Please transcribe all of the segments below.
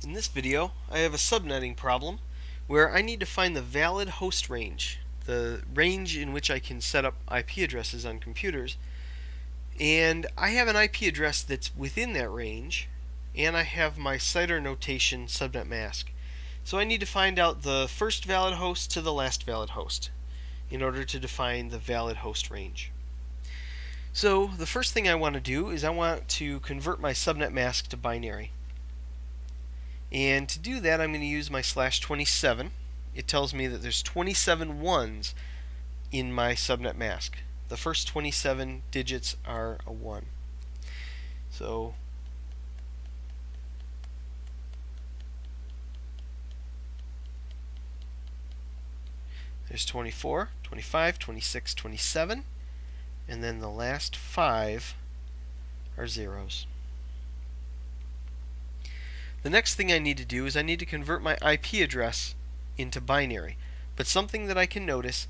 In this video, I have a subnetting problem where I need to find the valid host range, the range in which I can set up IP addresses on computers. And I have an IP address that's within that range, and I have my CIDR notation subnet mask. So I need to find out the first valid host to the last valid host in order to define the valid host range. So the first thing I want to do is I want to convert my subnet mask to binary. And to do that, I'm going to use my /27. It tells me that there's 27 ones in my subnet mask. The first 27 digits are a 1. So there's 24, 25, 26, 27, and then the last 5 are zeros. The next thing I need to do is I need to convert my IP address into binary. But something that I can notice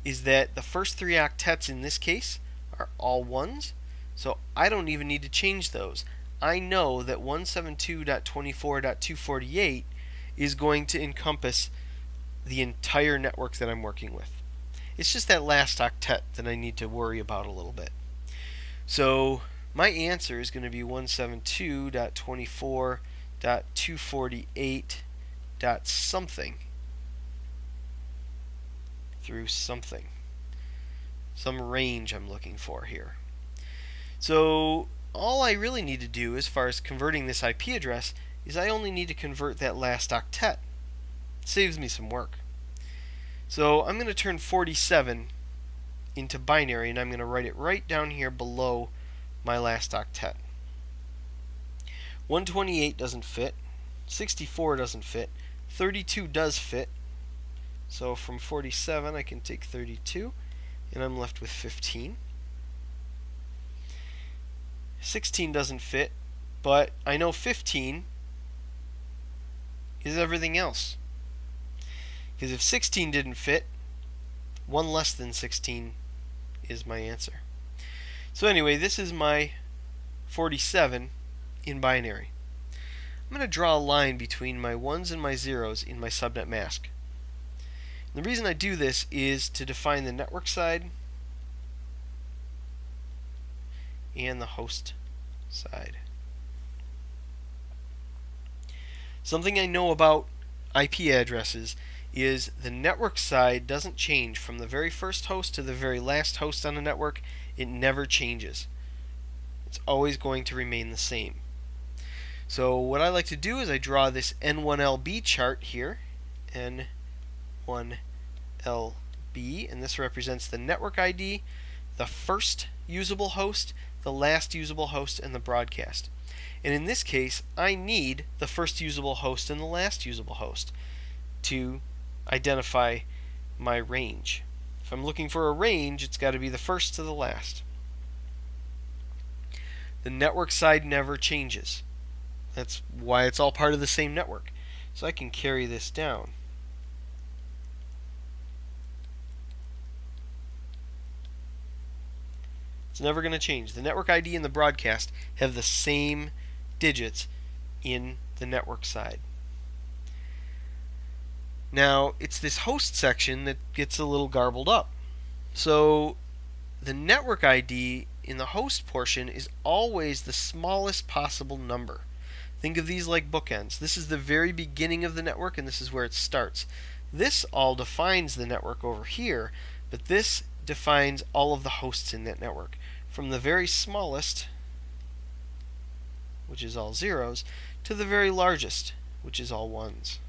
is that the first 3 octets in this case are all 1s, so I don't even need to change those. I know that 172.24.248 is going to encompass the entire network that I'm working with. It's just that last octet that I need to worry about a little bit. So my answer is going to be 172.24.248 something through something. Some range I'm looking for here. So all I really need to do as far as converting this IP address is I only need to convert that last octet. It saves me some work. So I'm going to turn 47 into binary, and I'm going to write it right down here below my last octet. 128 doesn't fit, 64 doesn't fit, 32 does fit. So from 47 I can take 32 and I'm left with 15. 16 doesn't fit, but I know 15 is everything else. Because if 16 didn't fit, 1 less than 16 is my answer. So anyway, this is my 47 in binary. I'm going to draw a line between my 1s and my 0s in my subnet mask. And the reason I do this is to define the network side and the host side. Something I know about IP addresses is the network side doesn't change from the very first host to the very last host on a network. It never changes. It's always going to remain the same. So what I like to do is I draw this N1LB chart here, N1LB, and this represents the network ID, the first usable host, the last usable host, and the broadcast. And in this case, I need the first usable host and the last usable host to identify my range. If I'm looking for a range, it's got to be the first to the last. The network side never changes. That's why it's all part of the same network. So I can carry this down. It's never going to change. The network ID and the broadcast have the same digits in the network side. Now, it's this host section that gets a little garbled up. So the network ID in the host portion is always the smallest possible number. Think of these like bookends. This is the very beginning of the network, and this is where it starts. This all defines the network over here, but this defines all of the hosts in that network, from the very smallest, which is all zeros, to the very largest, which is all ones.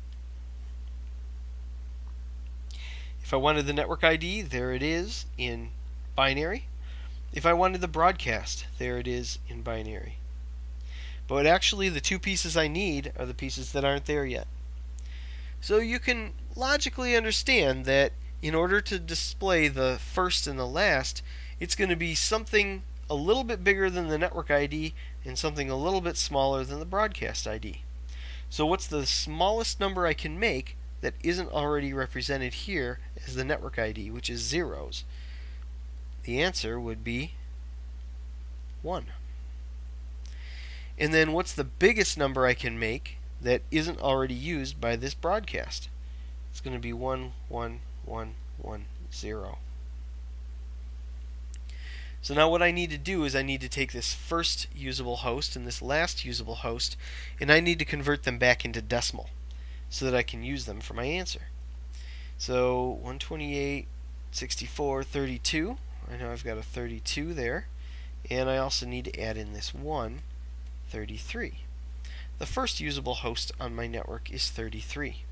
If I wanted the network ID, there it is in binary. If I wanted the broadcast, there it is in binary. But actually, the 2 pieces I need are the pieces that aren't there yet. So you can logically understand that in order to display the first and the last, it's going to be something a little bit bigger than the network ID and something a little bit smaller than the broadcast ID. So what's the smallest number I can make that isn't already represented here as the network ID, which is zeros? The answer would be 1. And then what's the biggest number I can make that isn't already used by this broadcast. It's going to be 11110. So now what I need to do is I need to take this first usable host and this last usable host, and I need to convert them back into decimal so that I can use them for my answer. So 128, 64, 32. I know I've got a 32 there. And I also need to add in this 1, 33. The first usable host on my network is 33.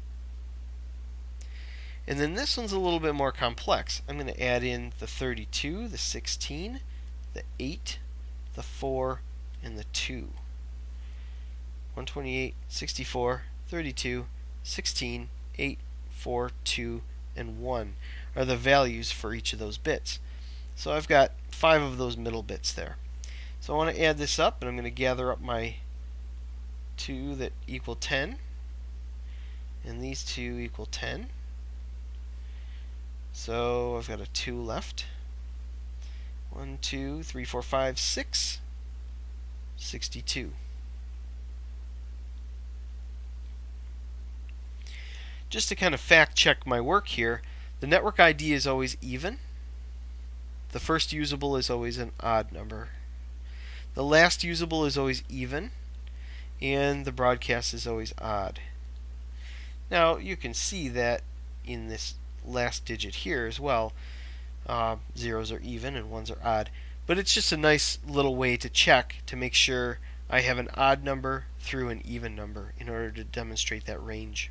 And then this one's a little bit more complex. I'm going to add in the 32, the 16, the 8, the 4, and the 2. 128, 64, 32, 16, 8, 4, 2, and 1 are the values for each of those bits. So I've got 5 of those middle bits there. So I want to add this up, and I'm going to gather up my 2 that equal 10, and these 2 equal 10. So I've got a 2 left. 1, 2, 3, 4, 5, 6, 62. Just to kind of fact check my work here, the network ID is always even. The first usable is always an odd number. The last usable is always even. And the broadcast is always odd. Now you can see that in this last digit here as well. Zeros are even and ones are odd. But it's just a nice little way to check to make sure I have an odd number through an even number in order to demonstrate that range.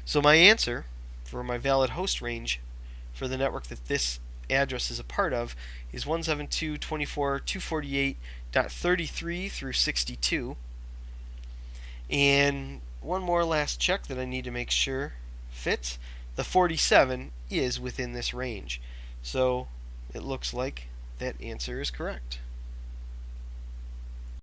So my answer for my valid host range for the network that this address is a part of is 172.24.248.33 through 62. And one more last check that I need to make sure fits. The 47 is within this range. So it looks like that answer is correct.